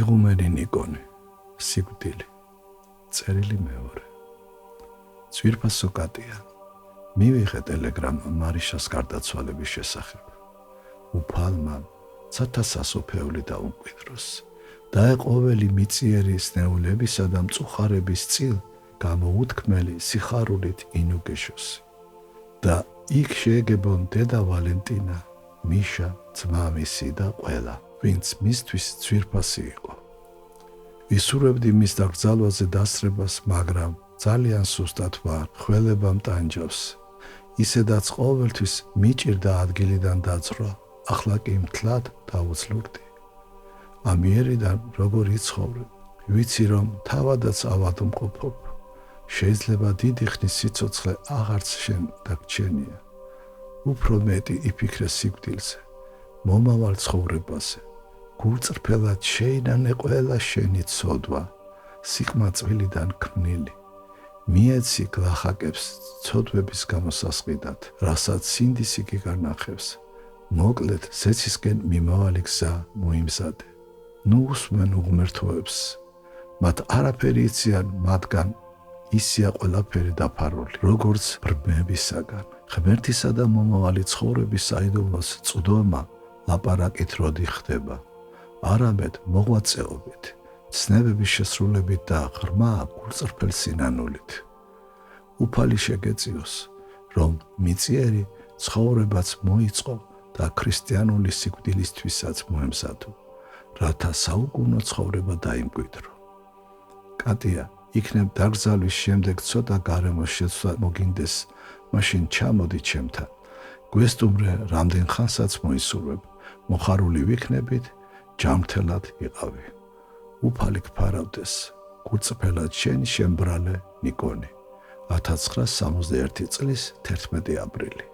იღუმენი ნიკონი, სიკვდილი, წერილი მეორე. ძვირფასო კატია, მივიღე ტელეგრამა მარიშას გარდაცვალების შესახებ. უფალმა ცათასასოფეული დაუმკვიდროს. დაეყოველი მიწიერი სნეულებისა და მწუხარების წილ გამოუთქმელი სიხარულით ინუგეშოსი. და იქ შეეგებონ დედა ვალენტინა, მიშა, ძმა მისი და ყველა, ვინც მისთვის ძვირფასი იყო. ვისურვებდი მის დაკრძალვაზე დასწრებას, მაგრამ ძალიან სუსტად ვარ, ხველება მტანჯავს. ისედაც ყოველთვის მიჭირდა ადგილიდან დაძრვა, ახლა კი მთლად დავუძლურდი. ამიერიდან როგორ იცხოვრებ, ვიცი რომ თავადაც ავადმყოფობ. შეიძლება დიდი ხნის სიცოცხლე აღარც შენ დაგჩენია. უფრო მეტი იფიქრე სიკვდილზე, მომავალ ცხოვრებაზე. გულწრფელად შეინანე ყველა შენი ცოდვა, სიკმაწვილიდან ქმნილი. მიეცი გლახაკებს ცოდვების გამოსასყიდად, რასაც სინდისი გიგანახებს. მოკლედ ზეცისკენ მიმავალი გზა მოიმზადე. ნუ უსმენ უღმერთოებს, მათ არაფერი იციან მათგან ისია ყველაფერი დაფარული, როგორც ბრმებისაგან. ღმერთისა და მომავალი ცხოვრების საიდუმლოს წვდომა ლაპარაკით როდი ხდება, არამედ მოღვაწეობით, ცნებების შესრულებით და ღრმა გულწრფელ სინანულით. უფალი შეგეწიოს, რომ მიწიერი ცხოვრებაც მოიწყო და ქრისტიანული სიკვდილისთვისაც მოემზადო, რათა საუკუნო ცხოვრება დაიმკვიდრო. კატია, იქნებ დაკრძალვის შემდეგ ცოტა გარემოს შეცვლა მოგინდეს, მაშინ ჩამოდი ჩემთან. გვესტუმრე რამდენ ხანსაც მოისურვებ, მოხარული ვიქნებით, ჯანმრთელად იყავი. უფალი გფარავდეს, გულწრფელად შენი შემბრალე ნიკონი. 1961 წლის 11 აპრილი.